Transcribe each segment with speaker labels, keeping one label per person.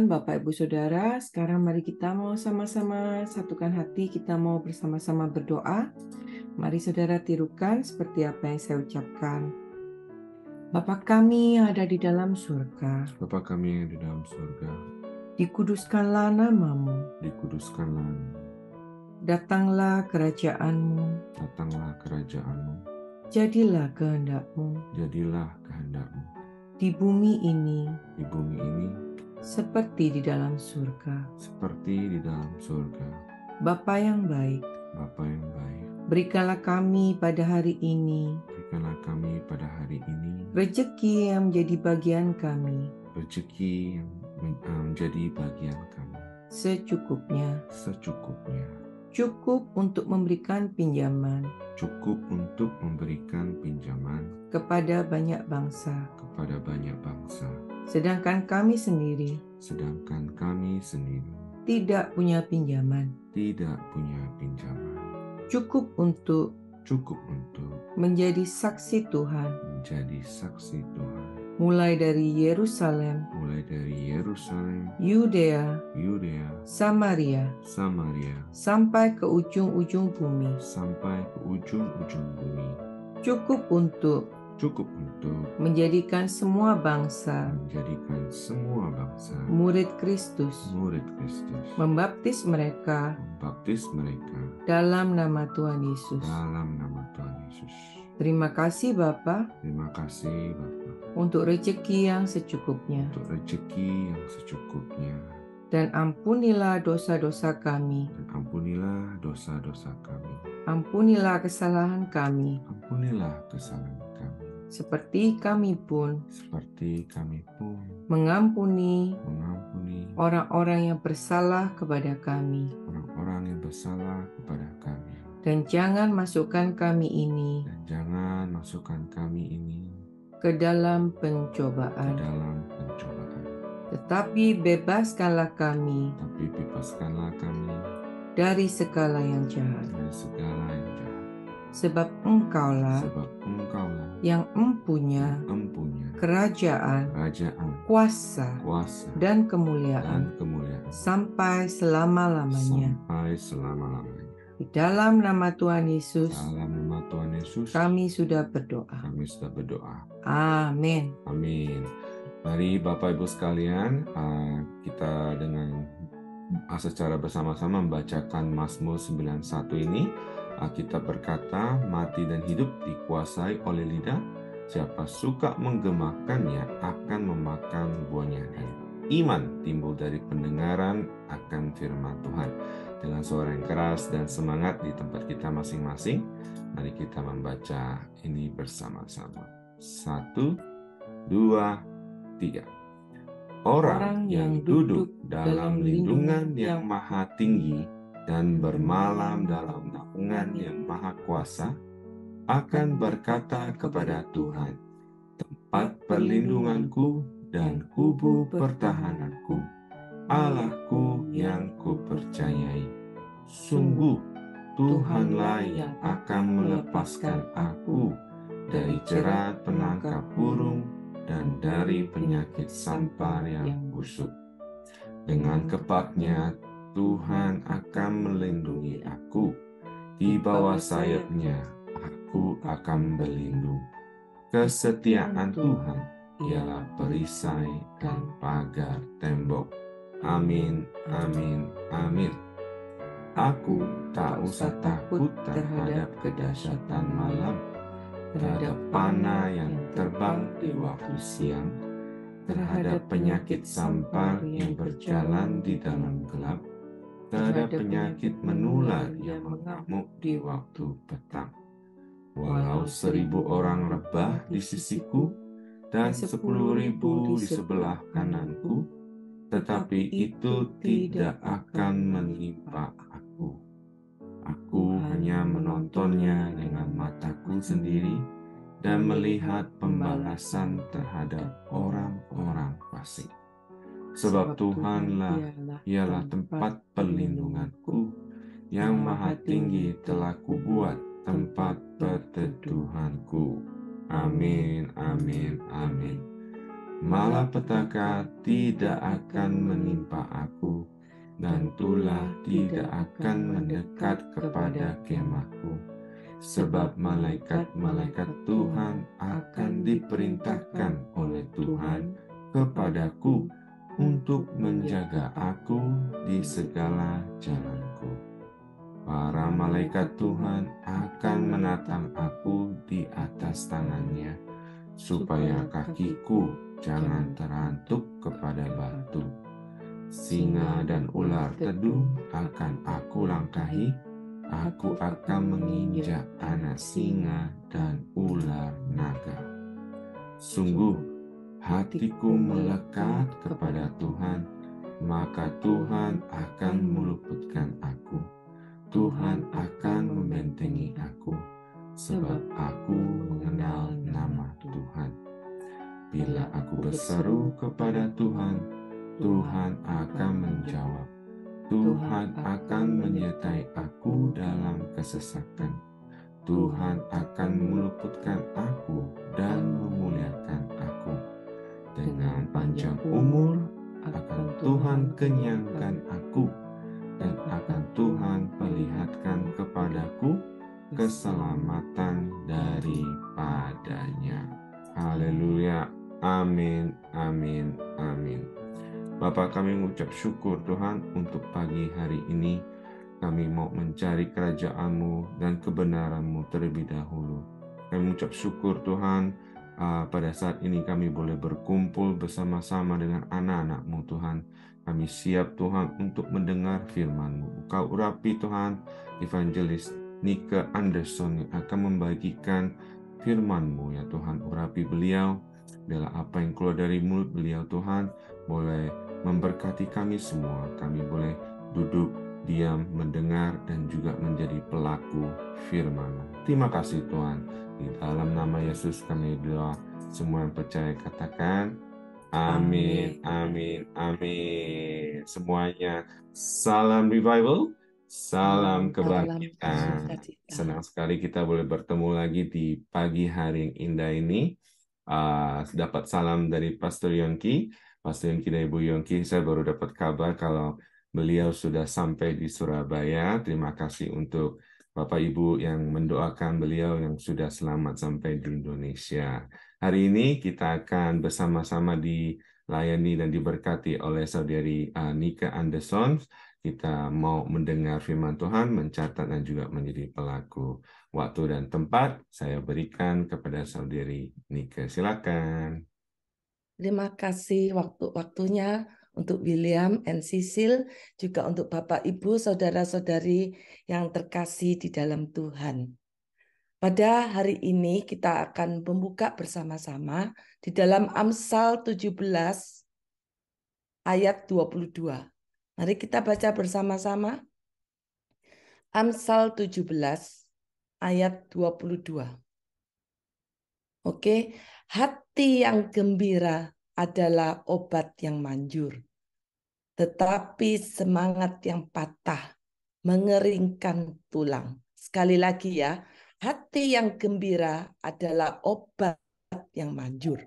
Speaker 1: Tuhan, Bapak Ibu Saudara, sekarang mari kita mau sama-sama satukan hati, kita mau bersama-sama berdoa. Mari saudara tirukan seperti apa yang saya ucapkan. Bapa kami yang ada di dalam surga,
Speaker 2: Bapa kami yang di dalam surga,
Speaker 1: dikuduskanlah namamu,
Speaker 2: dikuduskanlah namamu.
Speaker 1: datanglah kerajaanmu,
Speaker 2: Datanglah kerajaanmu,
Speaker 1: jadilah kehendakmu
Speaker 2: jadilah kehendakmu
Speaker 1: di bumi ini
Speaker 2: di bumi ini
Speaker 1: seperti di dalam surga.
Speaker 2: seperti di dalam surga.
Speaker 1: Bapa yang baik,
Speaker 2: Bapa yang baik,
Speaker 1: berikanlah kami pada hari ini
Speaker 2: berikanlah kami pada hari ini
Speaker 1: rezeki yang menjadi bagian kami
Speaker 2: rezeki yang menjadi bagian kami
Speaker 1: secukupnya,
Speaker 2: secukupnya,
Speaker 1: cukup untuk memberikan pinjaman
Speaker 2: cukup untuk memberikan pinjaman
Speaker 1: kepada banyak bangsa,
Speaker 2: kepada banyak bangsa,
Speaker 1: sedangkan kami sendiri
Speaker 2: sedangkan kami sendiri
Speaker 1: tidak punya pinjaman.
Speaker 2: tidak punya pinjaman.
Speaker 1: Cukup untuk
Speaker 2: Cukup untuk
Speaker 1: menjadi saksi Tuhan,
Speaker 2: menjadi saksi Tuhan,
Speaker 1: mulai dari Yerusalem,
Speaker 2: mulai dari Yerusalem,
Speaker 1: Yudea,
Speaker 2: Yudea,
Speaker 1: Samaria,
Speaker 2: Samaria,
Speaker 1: sampai ke ujung-ujung bumi.
Speaker 2: sampai ke ujung-ujung bumi.
Speaker 1: Cukup untuk
Speaker 2: Cukup untuk
Speaker 1: menjadikan semua bangsa
Speaker 2: menjadikan semua bangsa
Speaker 1: murid Kristus,
Speaker 2: murid Kristus,
Speaker 1: membaptis mereka
Speaker 2: membaptis mereka
Speaker 1: dalam nama Tuhan Yesus.
Speaker 2: dalam nama Tuhan Yesus.
Speaker 1: Terima kasih Bapa
Speaker 2: Terima kasih Bapa
Speaker 1: untuk rezeki yang secukupnya,
Speaker 2: untuk rezeki yang secukupnya,
Speaker 1: dan ampunilah dosa-dosa kami,
Speaker 2: dan ampunilah dosa-dosa kami,
Speaker 1: ampunilah kesalahan kami,
Speaker 2: ampunilah kesalahan kami,
Speaker 1: seperti kami pun
Speaker 2: seperti kami pun
Speaker 1: mengampuni
Speaker 2: mengampuni
Speaker 1: orang-orang yang bersalah kepada kami.
Speaker 2: orang-orang yang bersalah kepada kami.
Speaker 1: Dan jangan masukkan kami ini
Speaker 2: Dan jangan masukkan kami ini
Speaker 1: ke dalam
Speaker 2: ke
Speaker 1: pencobaan,
Speaker 2: dalam pencobaan,
Speaker 1: tetapi bebaskanlah kami
Speaker 2: tapi bebaskanlah kami
Speaker 1: dari segala yang jahat.
Speaker 2: dari segala yang jahat.
Speaker 1: Sebab Engkaulah
Speaker 2: Sebab Engkaulah
Speaker 1: yang empunya
Speaker 2: empunya
Speaker 1: kerajaan,
Speaker 2: kerajaan,
Speaker 1: kuasa,
Speaker 2: kuasa,
Speaker 1: dan
Speaker 2: dan
Speaker 1: kemuliaan
Speaker 2: kemuliaan
Speaker 1: sampai selama-lamanya.
Speaker 2: sampai selama-lamanya.
Speaker 1: Di dalam nama Tuhan Yesus,
Speaker 2: Dalam nama Tuhan Yesus,
Speaker 1: kami sudah berdoa.
Speaker 2: kami sudah berdoa.
Speaker 1: Amin.
Speaker 2: Amin. Mari Bapak Ibu sekalian, kita dengan secara bersama-sama membacakan Mazmur 91 ini. Kita berkata, mati dan hidup dikuasai oleh lidah, siapa suka menggemakannya akan memakan buahnya. Dan iman timbul dari pendengaran akan firman Tuhan. Dengan suara yang keras dan semangat di tempat kita masing-masing, mari kita membaca ini bersama-sama. 1, 2, 3. Orang yang duduk dalam lindungan yang maha tinggi dan bermalam dalam naungan yang maha kuasa akan berkata kepada Tuhan, tempat perlindunganku dan kubu pertahananku, Allahku yang kupercayai. Sungguh Tuhanlah yang akan melepaskan aku dari jerat penangkap burung dan dari penyakit sampar yang busuk. Dengan kepaknya Tuhan akan melindungi aku, di bawah sayapnya aku akan berlindung. Kesetiaan Tuhan ialah perisai dan pagar tembok. Amin, amin, amin. Aku tak usah takut terhadap kedahsyatan malam, terhadap panah yang terbang di waktu siang, terhadap penyakit sampar yang berjalan di dalam gelap, terhadap penyakit menular yang mengamuk di waktu petang. Walau 1.000 orang rebah di sisiku dan 10.000 di sebelah kananku, tetapi itu tidak akan menimpa aku. Aku hanya menontonnya dengan mataku sendiri dan melihat pembalasan terhadap orang-orang fasik. Sebab Tuhanlah ialah tempat perlindunganku, yang maha tinggi telah kubuat tempat perteduhanku. Amin, amin, amin. malapetaka tidak akan menimpa aku, dan tulah tidak akan mendekat kepada kemahku. Sebab malaikat-malaikat Tuhan akan diperintahkan oleh Tuhan kepadaku untuk menjaga aku di segala jalanku. Para malaikat Tuhan akan menatang aku di atas tangannya, supaya kakiku jangan terantuk kepada batu. Singa dan ular teduh akan aku langkahi, aku akan menginjak anak singa dan ular naga. Sungguh, hatiku melekat kepada Tuhan, maka Tuhan akan meluputkan aku. Tuhan akan membentengi aku, sebab aku mengenal nama Tuhan. Bila aku berseru kepada Tuhan, Tuhan akan menjawab. Tuhan akan menyertai aku dalam kesesakan. Tuhan akan meluputkan aku dan memuliakan aku. Dengan panjang umur akan Tuhan kenyangkan aku, dan akan Tuhan perlihatkan kepadaku keselamatan daripadanya. Haleluya. Amin, amin, amin. Bapa, kami mengucap syukur Tuhan untuk pagi hari ini. Kami mau mencari kerajaan-Mu dan kebenaran-Mu terlebih dahulu. Kami mengucap syukur Tuhan, pada saat ini kami boleh berkumpul bersama-sama dengan anak-anak-Mu Tuhan. Kami siap Tuhan untuk mendengar firman-Mu. Kau urapi Tuhan, Evangelis Nika Anderson yang akan membagikan firman-Mu ya Tuhan. Urapi beliau, biarlah apa yang keluar dari mulut beliau Tuhan boleh memberkati kami semua. Kami boleh duduk, diam, mendengar, dan juga menjadi pelaku firman-Mu. Terima kasih Tuhan. Di dalam nama Yesus kami doa. Semua yang percaya katakan amin, amin, amin. Semuanya salam revival, salam kebangkitan. Senang sekali kita boleh bertemu lagi di pagi hari yang indah ini. Dapat salam dari Pastor Yongki. Pastor Yongki dan Ibu Yongki, saya baru dapat kabar kalau beliau sudah sampai di Surabaya. Terima kasih untuk Bapak Ibu yang mendoakan beliau yang sudah selamat sampai di Indonesia. Hari ini kita akan bersama-sama dilayani dan diberkati oleh Saudari Nika Anderson. Kita mau mendengar firman Tuhan, mencatat dan juga menjadi pelaku. Waktu dan tempat saya berikan kepada Saudari Nika. Silakan.
Speaker 3: Terima kasih waktu-waktunya untuk William and Cecil, juga untuk Bapak, Ibu, Saudara-saudari yang terkasih di dalam Tuhan. Pada hari ini kita akan membuka bersama-sama di dalam Amsal 17 ayat 22. Mari kita baca bersama-sama. Amsal 17 ayat 22. Oke, hati yang gembira adalah obat yang manjur, tetapi semangat yang patah mengeringkan tulang. Sekali lagi ya, hati yang gembira adalah obat yang manjur,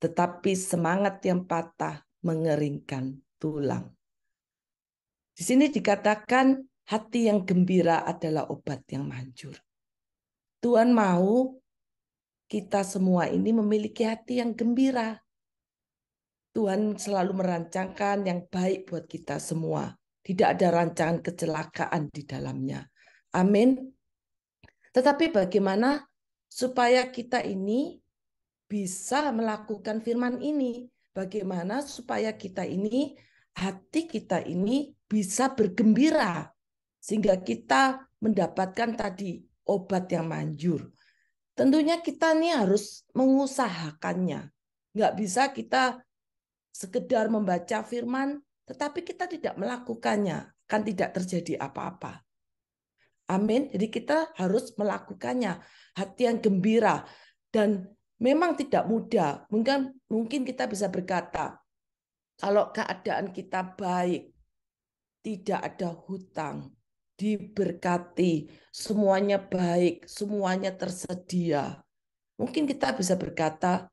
Speaker 3: tetapi semangat yang patah mengeringkan tulang. Di sini dikatakan hati yang gembira adalah obat yang manjur. Tuhan mau kita semua ini memiliki hati yang gembira. Tuhan selalu merancangkan yang baik buat kita semua. Tidak ada rancangan kecelakaan di dalamnya. Amin. Tetapi bagaimana supaya kita ini bisa melakukan firman ini? Bagaimana supaya kita ini, hati kita ini bisa bergembira. Sehingga kita mendapatkan tadi obat yang manjur. Tentunya kita ini harus mengusahakannya. Nggak bisa kita sekedar membaca firman, tetapi kita tidak melakukannya, kan tidak terjadi apa-apa. Amin. Jadi kita harus melakukannya. Hati yang gembira. Dan memang tidak mudah. Mungkin kita bisa berkata, kalau keadaan kita baik, tidak ada hutang, diberkati, semuanya baik, semuanya tersedia. Mungkin kita bisa berkata,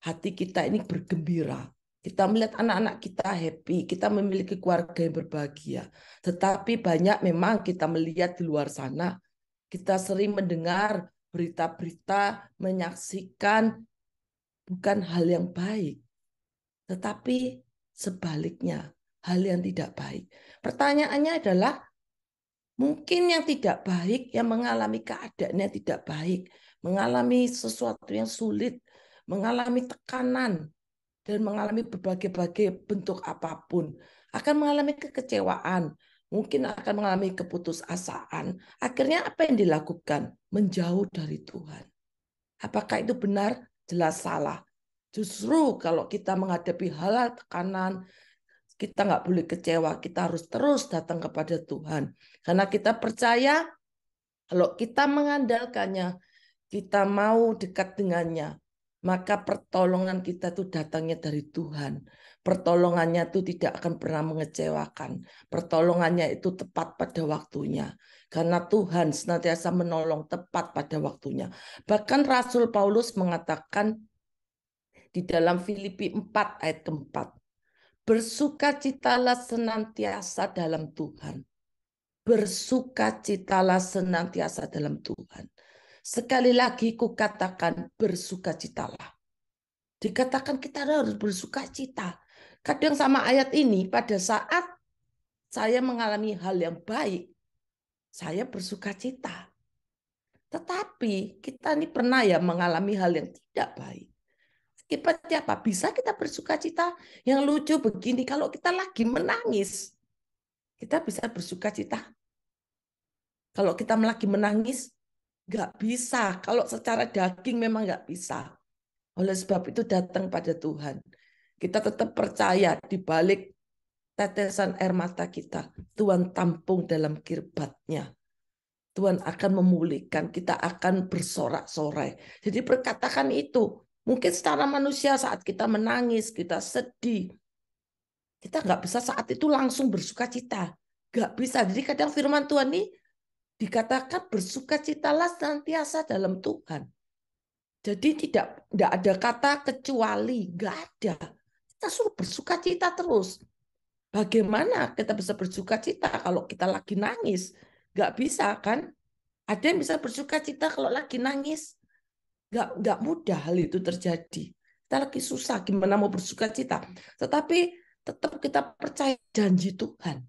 Speaker 3: hati kita ini bergembira. Kita melihat anak-anak kita happy, kita memiliki keluarga yang berbahagia. Tetapi banyak memang kita melihat di luar sana, kita sering mendengar berita-berita, menyaksikan bukan hal yang baik, tetapi sebaliknya, hal yang tidak baik. Pertanyaannya adalah, mungkin yang tidak baik, yang mengalami keadaan yang tidak baik, mengalami sesuatu yang sulit, mengalami tekanan, dan mengalami berbagai-bagai bentuk apapun, akan mengalami kekecewaan, mungkin akan mengalami keputusasaan. Akhirnya apa yang dilakukan? Menjauh dari Tuhan. Apakah itu benar? Jelas salah. Justru kalau kita menghadapi hal-hal tekanan, kita nggak boleh kecewa, kita harus terus datang kepada Tuhan. Karena kita percaya kalau kita mengandalkannya, kita mau dekat dengannya, maka pertolongan kita itu datangnya dari Tuhan. Pertolongannya itu tidak akan pernah mengecewakan. Pertolongannya itu tepat pada waktunya. Karena Tuhan senantiasa menolong tepat pada waktunya. Bahkan Rasul Paulus mengatakan di dalam Filipi 4 ayat keempat, bersukacitalah senantiasa dalam Tuhan. Bersukacitalah senantiasa dalam Tuhan. Sekali lagi kukatakan bersukacitalah. Dikatakan kita harus bersukacita. Kadang sama ayat ini, pada saat saya mengalami hal yang baik, saya bersukacita. Tetapi kita ini pernah ya mengalami hal yang tidak baik. Akibatnya apa? Bisa kita bersukacita. Yang lucu begini, kalau kita lagi menangis, kita bisa bersukacita. Kalau kita lagi menangis, nggak bisa. Kalau secara daging memang nggak bisa. Oleh sebab itu datang pada Tuhan. Kita tetap percaya di balik tetesan air mata kita, Tuhan tampung dalam kirbatnya. Tuhan akan memulihkan, kita akan bersorak-sorai. Jadi perkatakan itu. Mungkin secara manusia saat kita menangis, kita sedih, kita nggak bisa saat itu langsung bersukacita. Nggak bisa. Jadi kadang firman Tuhan ini dikatakan bersukacitalah senantiasa dalam Tuhan. Jadi tidak ada kata kecuali, nggak ada. Kita suruh bersukacita terus. Bagaimana kita bisa bersukacita kalau kita lagi nangis? Nggak bisa kan? Ada yang bisa bersukacita kalau lagi nangis? Nggak mudah hal itu terjadi. Kita lagi susah, gimana mau bersukacita? Tetapi tetap kita percaya janji Tuhan.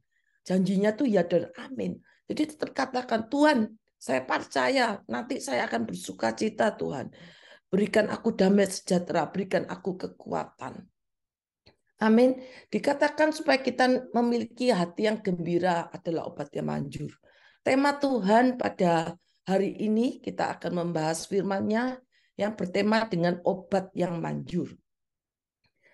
Speaker 3: Janjinya tuh ya dan amin. Jadi tetap katakan, Tuhan, saya percaya nanti saya akan bersukacita Tuhan. Berikan aku damai sejahtera, berikan aku kekuatan. Amin. Dikatakan supaya kita memiliki hati yang gembira adalah obat yang manjur. Tema Tuhan pada hari ini kita akan membahas firman-Nya yang bertema dengan obat yang manjur.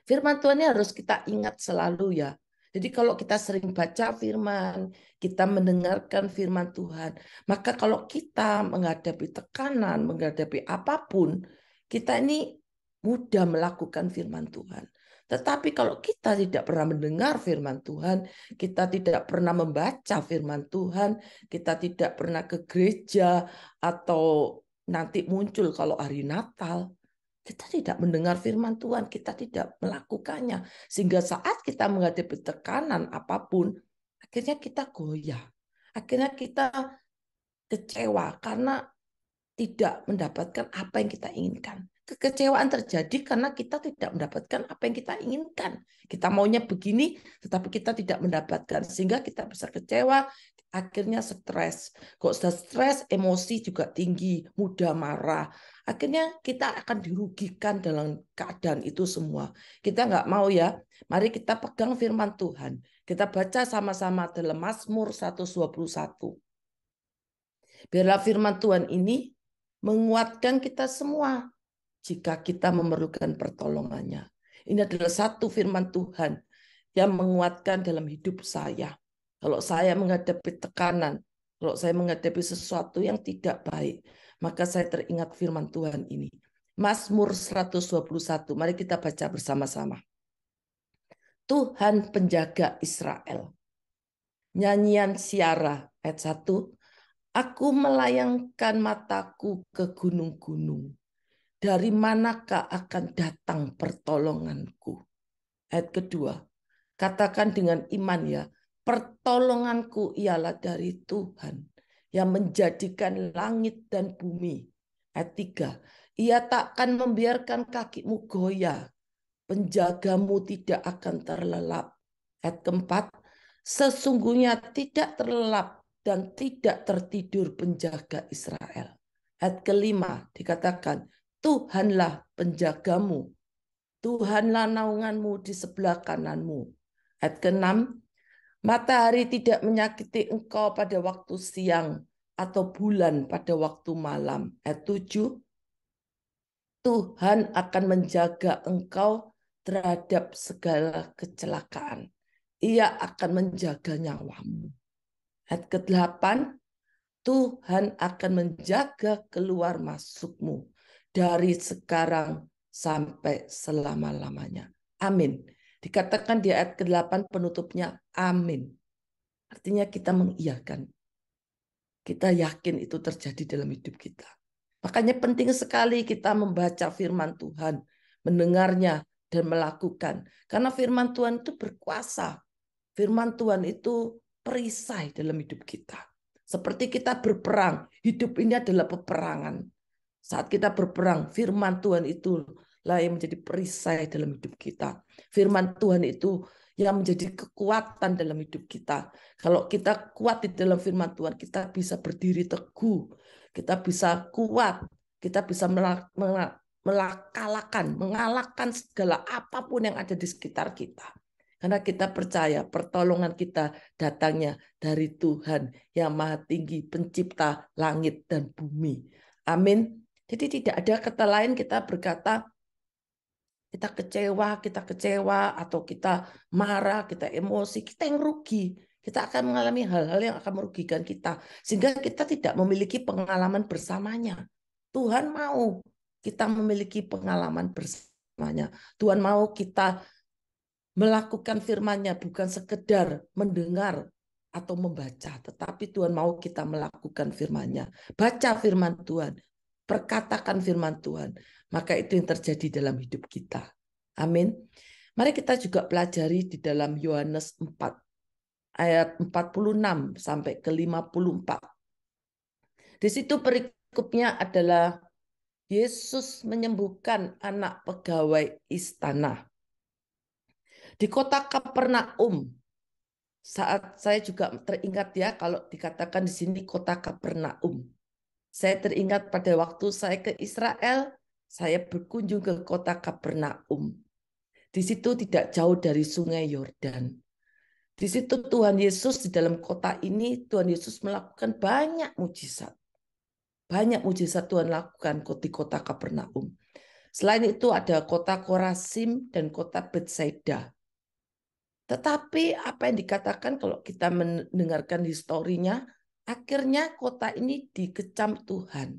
Speaker 3: Firman Tuhan ini harus kita ingat selalu ya. Jadi kalau kita sering baca firman, kita mendengarkan firman Tuhan, maka kalau kita menghadapi tekanan, menghadapi apapun, kita ini mudah melakukan firman Tuhan. Tetapi kalau kita tidak pernah mendengar firman Tuhan, kita tidak pernah membaca firman Tuhan, kita tidak pernah ke gereja, atau nanti muncul kalau hari Natal, kita tidak mendengar firman Tuhan, kita tidak melakukannya. Sehingga saat kita menghadapi tekanan apapun, akhirnya kita goyah. Akhirnya kita kecewa karena tidak mendapatkan apa yang kita inginkan. Kekecewaan terjadi karena kita tidak mendapatkan apa yang kita inginkan. Kita maunya begini, tetapi kita tidak mendapatkan. Sehingga kita bisa kecewa, akhirnya stres. Kok sudah stres, emosi juga tinggi, mudah marah. Akhirnya kita akan dirugikan dalam keadaan itu semua. Kita nggak mau ya. Mari kita pegang firman Tuhan. Kita baca sama-sama dalam Mazmur 121. Biarlah firman Tuhan ini menguatkan kita semua jika kita memerlukan pertolongannya. Ini adalah satu firman Tuhan yang menguatkan dalam hidup saya. Kalau saya menghadapi tekanan, kalau saya menghadapi sesuatu yang tidak baik, maka saya teringat firman Tuhan ini. Mazmur 121, mari kita baca bersama-sama. Tuhan penjaga Israel. Nyanyian Siara ayat 1. Aku melayangkan mataku ke gunung-gunung. dari manakah akan datang pertolonganku? Ayat kedua, katakan dengan iman ya, pertolonganku ialah dari Tuhan yang menjadikan langit dan bumi. Ayat 3, ia takkan membiarkan kakimu goyah, penjagamu tidak akan terlelap. Ayat keempat, sesungguhnya tidak terlelap dan tidak tertidur penjaga Israel. Ayat kelima dikatakan, Tuhanlah penjagamu, Tuhanlah naunganmu di sebelah kananmu. Ayat keenam, matahari tidak menyakiti engkau pada waktu siang atau bulan pada waktu malam. Ayat 7, Tuhan akan menjaga engkau terhadap segala kecelakaan. Ia akan menjaga nyawamu. Ayat ke-8, Tuhan akan menjaga keluar masukmu dari sekarang sampai selama-lamanya. Amin. Dikatakan di ayat ke-8 penutupnya amin. Artinya kita mengiyakan. Kita yakin itu terjadi dalam hidup kita. Makanya penting sekali kita membaca firman Tuhan, mendengarnya dan melakukan. Karena firman Tuhan itu berkuasa. Firman Tuhan itu perisai dalam hidup kita. Seperti kita berperang, hidup ini adalah peperangan. Saat kita berperang, firman Tuhan itu lah yang menjadi perisai dalam hidup kita. Firman Tuhan itu yang menjadi kekuatan dalam hidup kita. Kalau kita kuat di dalam firman Tuhan, kita bisa berdiri teguh, kita bisa kuat, kita bisa mengalahkan segala apapun yang ada di sekitar kita. Karena kita percaya pertolongan kita datangnya dari Tuhan yang Maha Tinggi, pencipta langit dan bumi. Amin. Jadi tidak ada kata lain kita berkata, kita kecewa, atau kita marah, kita emosi, kita yang rugi. Kita akan mengalami hal-hal yang akan merugikan kita. Sehingga kita tidak memiliki pengalaman bersamanya. Tuhan mau kita memiliki pengalaman bersamanya. Tuhan mau kita melakukan firman-Nya, bukan sekedar mendengar atau membaca. Tetapi Tuhan mau kita melakukan firman-Nya. Baca firman Tuhan. Perkatakan firman Tuhan. Maka itu yang terjadi dalam hidup kita. Amin. Mari kita juga pelajari di dalam Yohanes 4 ayat 46 sampai ke 54. Di situ perikopnya adalah Yesus menyembuhkan anak pegawai istana. Di kota Kapernaum, saat saya juga teringat ya kalau dikatakan di sini kota Kapernaum. Saya teringat pada waktu saya ke Israel, saya berkunjung ke kota Kapernaum. Di situ tidak jauh dari Sungai Yordan. Di situ Tuhan Yesus di dalam kota ini, Tuhan Yesus melakukan banyak mujizat. Banyak mujizat Tuhan lakukan di kota Kapernaum. Selain itu ada kota Korasim dan kota Betsaida. Tetapi apa yang dikatakan kalau kita mendengarkan historinya, akhirnya kota ini dikecam Tuhan.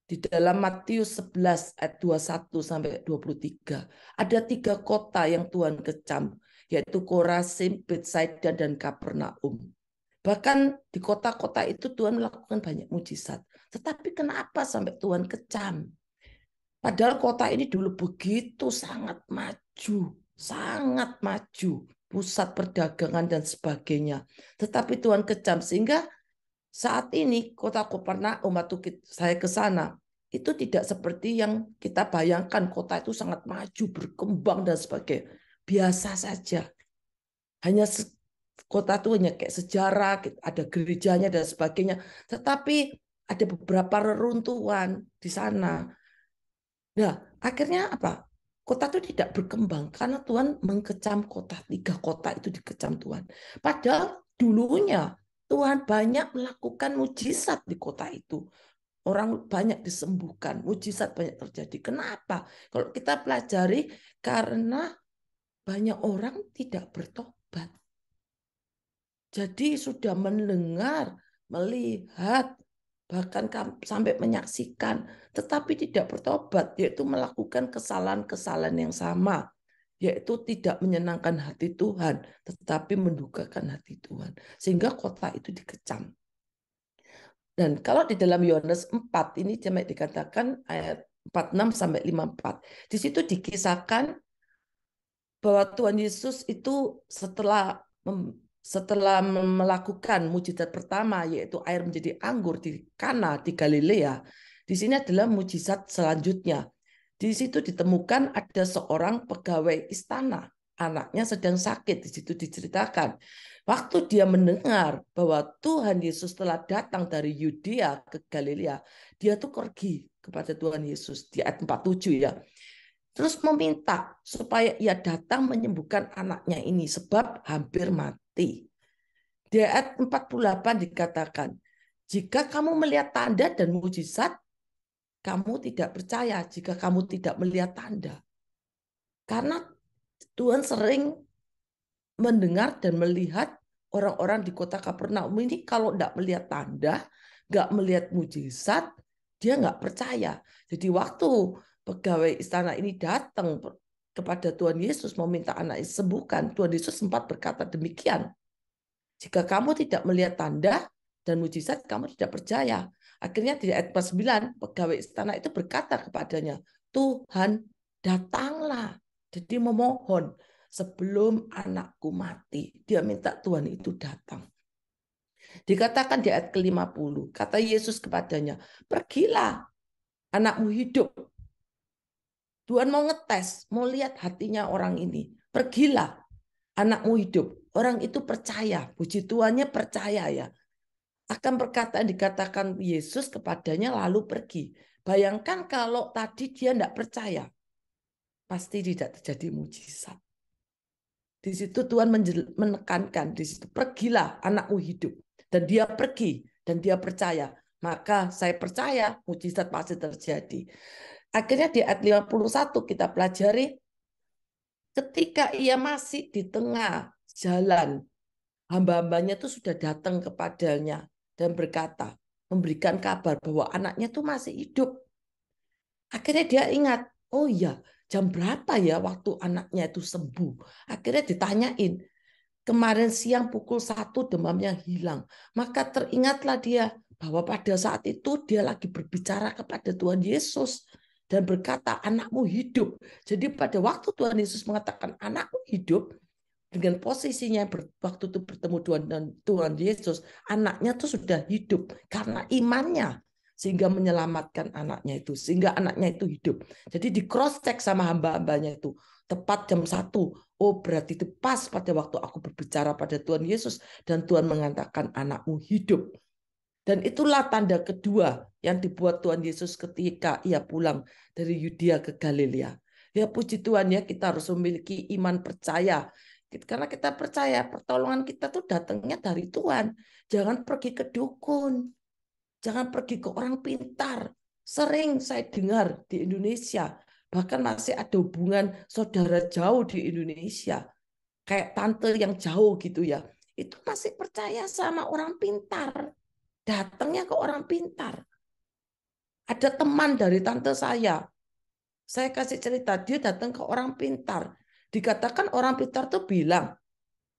Speaker 3: Di dalam Matius 11 ayat 21 sampai 23, ada 3 kota yang Tuhan kecam, yaitu Korasim, Betsaida, dan Kapernaum. Bahkan di kota-kota itu Tuhan melakukan banyak mujizat. Tetapi kenapa sampai Tuhan kecam? Padahal kota ini dulu begitu sangat maju, pusat perdagangan dan sebagainya. Tetapi Tuhan kecam sehingga saat ini kota Kapernaum waktu saya ke sana itu tidak seperti yang kita bayangkan, kota itu sangat maju, berkembang dan sebagainya. Biasa saja. Hanya kota itu hanya kayak sejarah, ada gerejanya dan sebagainya. Tetapi ada beberapa reruntuhan di sana. Nah, akhirnya apa? Kota itu tidak berkembang karena Tuhan mengecam kota. 3 kota itu dikecam Tuhan. Padahal dulunya Tuhan banyak melakukan mujizat di kota itu. Orang banyak disembuhkan, mujizat banyak terjadi. Kenapa? Kalau kita pelajari, karena banyak orang tidak bertobat. Jadi sudah mendengar, melihat, bahkan sampai menyaksikan, tetapi tidak bertobat, yaitu melakukan kesalahan-kesalahan yang sama, yaitu tidak menyenangkan hati Tuhan, tetapi mendukakan hati Tuhan. Sehingga kota itu dikecam. Dan kalau di dalam Yohanes 4 ini cuma dikatakan ayat 46 sampai 54. Di situ dikisahkan bahwa Tuhan Yesus itu setelah melakukan mujizat pertama, yaitu air menjadi anggur di Kana di Galilea, di sini adalah mujizat selanjutnya. Di situ ditemukan ada seorang pegawai istana, anaknya sedang sakit. Di situ diceritakan, waktu dia mendengar bahwa Tuhan Yesus telah datang dari Yudea ke Galilea, dia tuh pergi kepada Tuhan Yesus di ayat 47 ya. Terus meminta supaya ia datang menyembuhkan anaknya ini sebab hampir mati. Di ayat 48 dikatakan, jika kamu melihat tanda dan mujizat, kamu tidak percaya jika kamu tidak melihat tanda. Karena Tuhan sering mendengar dan melihat orang-orang di kota Kapernaum ini kalau tidak melihat tanda, nggak melihat mujizat, dia nggak percaya. Jadi waktu pegawai istana ini datang kepada Tuhan Yesus meminta anaknya sembuhkan, Tuhan Yesus sempat berkata demikian. Jika kamu tidak melihat tanda dan mujizat, kamu tidak percaya. Akhirnya di ayat 9, pegawai istana itu berkata kepadanya, Tuhan datanglah. Jadi memohon, sebelum anakku mati. Dia minta Tuhan itu datang. Dikatakan di ayat ke-50, kata Yesus kepadanya, pergilah, anakmu hidup. Tuhan mau ngetes, mau lihat hatinya orang ini. Pergilah, anakmu hidup. Orang itu percaya, puji Tuhannya percaya ya. Akan perkataan dikatakan Yesus kepadanya lalu pergi. Bayangkan kalau tadi dia tidak percaya, pasti tidak terjadi mujizat. Di situ Tuhan menekankan, di situ pergilah anakmu hidup. Dan dia pergi, dan dia percaya. Maka saya percaya mujizat pasti terjadi. Akhirnya di ayat 51 kita pelajari, ketika ia masih di tengah jalan, hamba-hambanya itu sudah datang kepadanya dan berkata, memberikan kabar bahwa anaknya itu masih hidup. Akhirnya dia ingat, oh iya, jam berapa ya waktu anaknya itu sembuh? Akhirnya ditanyain, kemarin siang pukul 1 demamnya hilang. Maka teringatlah dia bahwa pada saat itu dia lagi berbicara kepada Tuhan Yesus dan berkata, anakmu hidup. Jadi pada waktu Tuhan Yesus mengatakan anakmu hidup, dengan posisinya waktu itu bertemu Tuhan Yesus, anaknya itu sudah hidup karena imannya, sehingga menyelamatkan anaknya itu, sehingga anaknya itu hidup. Jadi di cross check sama hamba-hambanya itu, tepat jam 1, oh berarti itu pas pada waktu aku berbicara pada Tuhan Yesus dan Tuhan mengatakan anakmu hidup. Dan itulah tanda kedua yang dibuat Tuhan Yesus ketika ia pulang dari Yudea ke Galilea. Ya puji Tuhan ya, kita harus memiliki iman percaya. Karena kita percaya pertolongan kita tuh datangnya dari Tuhan. Jangan pergi ke dukun. Jangan pergi ke orang pintar. Sering saya dengar di Indonesia, bahkan masih ada hubungan saudara jauh di Indonesia. Kayak tante yang jauh gitu ya. Itu masih percaya sama orang pintar. Datangnya ke orang pintar. Ada teman dari tante saya kasih cerita, dia datang ke orang pintar. Dikatakan orang pintar tuh bilang,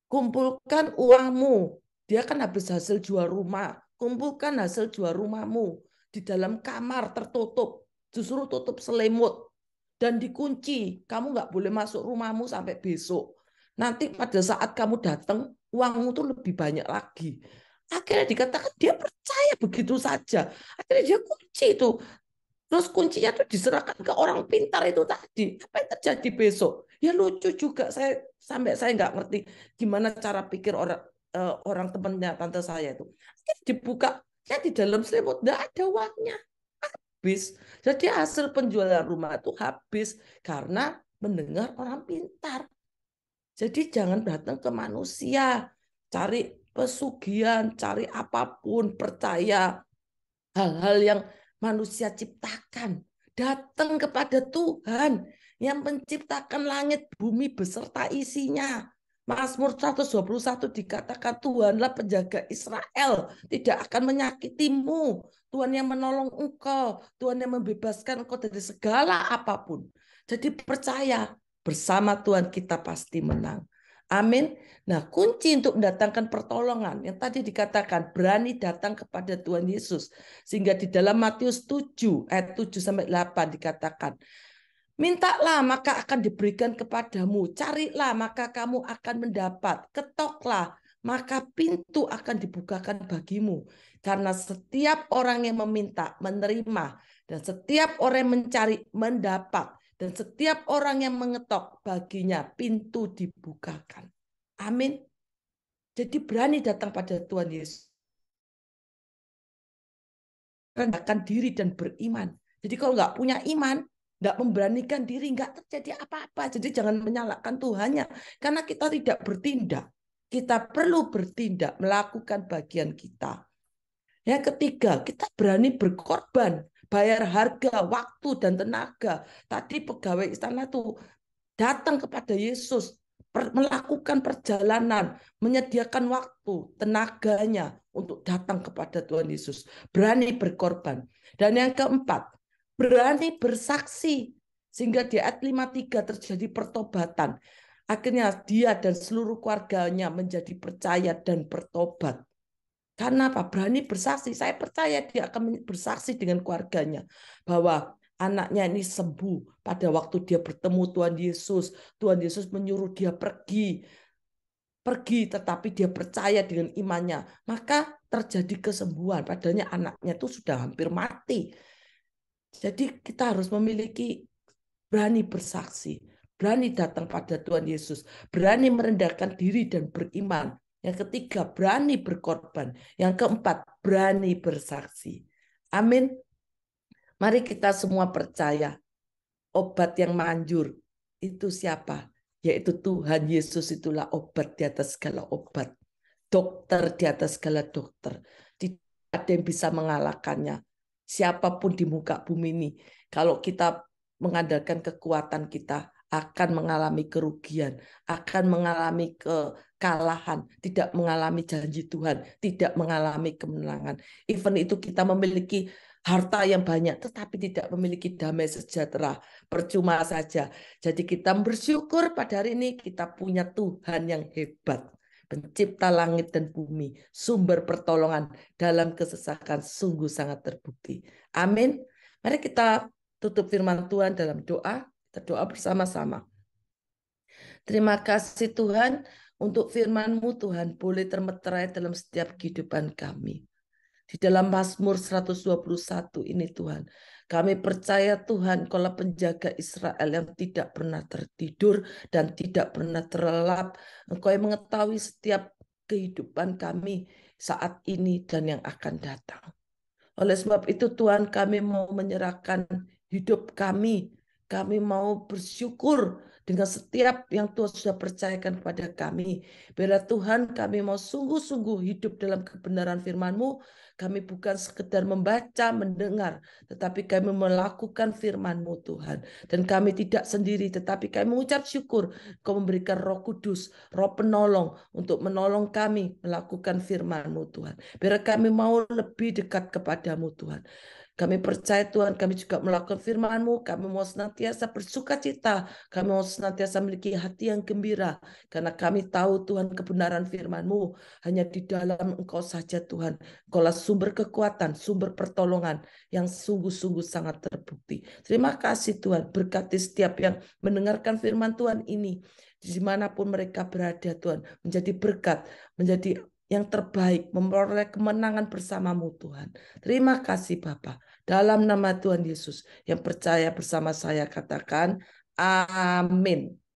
Speaker 3: kumpulkan uangmu. Dia kan habis hasil jual rumah. Kumpulkan hasil jual rumahmu. Di dalam kamar tertutup. Justru tutup selimut. Dan dikunci. Kamu nggak boleh masuk rumahmu sampai besok. Nanti pada saat kamu datang, uangmu tuh lebih banyak lagi. Akhirnya dikatakan dia percaya begitu saja. Akhirnya dia kunci itu. Terus kuncinya tuh diserahkan ke orang pintar itu tadi. Apa yang terjadi besok? Ya lucu juga. Saya nggak ngerti gimana cara pikir orang temannya tante saya itu. Akhirnya dibuka, ya di dalam selimut nggak ada uangnya. Habis. Jadi hasil penjualan rumah itu habis karena mendengar orang pintar. Jadi jangan datang ke manusia, cari pesugihan, cari apapun, percaya hal-hal yang manusia ciptakan. Datang kepada Tuhan yang menciptakan langit, bumi beserta isinya. Mazmur 121 dikatakan Tuhanlah penjaga Israel, tidak akan menyakitimu. Tuhan yang menolong engkau, Tuhan yang membebaskan engkau dari segala apapun. Jadi percaya, bersama Tuhan kita pasti menang. Amin. Nah, kunci untuk mendatangkan pertolongan yang tadi dikatakan berani datang kepada Tuhan Yesus. Sehingga di dalam Matius 7 ayat 7-8 dikatakan, mintalah maka akan diberikan kepadamu, carilah maka kamu akan mendapat, ketoklah maka pintu akan dibukakan bagimu. Karena setiap orang yang meminta menerima, dan setiap orang yang mencari mendapat, dan setiap orang yang mengetok baginya pintu dibukakan. Amin. Jadi berani datang pada Tuhan Yesus. Rendahkan diri dan beriman. Jadi kalau nggak punya iman, nggak memberanikan diri, nggak terjadi apa-apa. Jadi jangan menyalahkan Tuhannya. Karena kita tidak bertindak. Kita perlu bertindak, melakukan bagian kita. Yang ketiga, kita berani berkorban. Bayar harga, waktu, dan tenaga. Tadi pegawai istana tuh datang kepada Yesus, melakukan perjalanan, menyediakan waktu, tenaganya untuk datang kepada Tuhan Yesus. Berani berkorban. Dan yang keempat, berani bersaksi. Sehingga di ayat 53 terjadi pertobatan. Akhirnya dia dan seluruh keluarganya menjadi percaya dan bertobat. Karena apa? Berani bersaksi. Saya percaya dia akan bersaksi dengan keluarganya bahwa anaknya ini sembuh pada waktu dia bertemu Tuhan Yesus. Tuhan Yesus menyuruh dia pergi, tetapi dia percaya dengan imannya. Maka terjadi kesembuhan. Padahal anaknya itu sudah hampir mati. Jadi kita harus memiliki berani bersaksi, berani datang pada Tuhan Yesus, berani merendahkan diri dan beriman. Yang ketiga, berani berkorban. Yang keempat, berani bersaksi. Amin. Mari kita semua percaya obat yang manjur itu siapa? Yaitu Tuhan Yesus, itulah obat di atas segala obat. Dokter di atas segala dokter. Tidak ada yang bisa mengalahkannya. Siapapun di muka bumi ini, kalau kita mengandalkan kekuatan kita, akan mengalami kerugian, akan mengalami kekalahan, tidak mengalami janji Tuhan, tidak mengalami kemenangan. Even itu kita memiliki harta yang banyak, tetapi tidak memiliki damai sejahtera, percuma saja. Jadi kita bersyukur pada hari ini kita punya Tuhan yang hebat, pencipta langit dan bumi, sumber pertolongan dalam kesesakan sungguh sangat terbukti. Amin. Mari kita tutup firman Tuhan dalam doa. Kita doa bersama-sama. Terima kasih Tuhan untuk firman-Mu Tuhan boleh termeterai dalam setiap kehidupan kami. Di dalam Mazmur 121 ini Tuhan, kami percaya Tuhan Kaulah penjaga Israel yang tidak pernah tertidur dan tidak pernah terlelap. Engkau yang mengetahui setiap kehidupan kami saat ini dan yang akan datang. Oleh sebab itu Tuhan, kami mau menyerahkan hidup kami. Kami mau bersyukur dengan setiap yang Tuhan sudah percayakan kepada kami. Biarlah Tuhan, kami mau sungguh-sungguh hidup dalam kebenaran firman-Mu. Kami bukan sekedar membaca, mendengar, tetapi kami melakukan firman-Mu Tuhan. Dan kami tidak sendiri, tetapi kami mengucap syukur Kau memberikan Roh Kudus, Roh penolong untuk menolong kami melakukan firman-Mu Tuhan. Biar kami mau lebih dekat kepadamu Tuhan. Kami percaya Tuhan, kami juga melakukan firman-Mu, kami mau senantiasa bersuka cita, kami mau senantiasa memiliki hati yang gembira, karena kami tahu Tuhan kebenaran firman-Mu, hanya di dalam Engkau saja Tuhan, Engkaulah sumber kekuatan, sumber pertolongan, yang sungguh-sungguh sangat terbukti. Terima kasih Tuhan, berkati setiap yang mendengarkan firman Tuhan ini, dimanapun mereka berada Tuhan, menjadi berkat, menjadi yang terbaik, memperoleh kemenangan bersama-Mu Tuhan. Terima kasih Bapa. Dalam nama Tuhan Yesus yang percaya bersama saya katakan amin.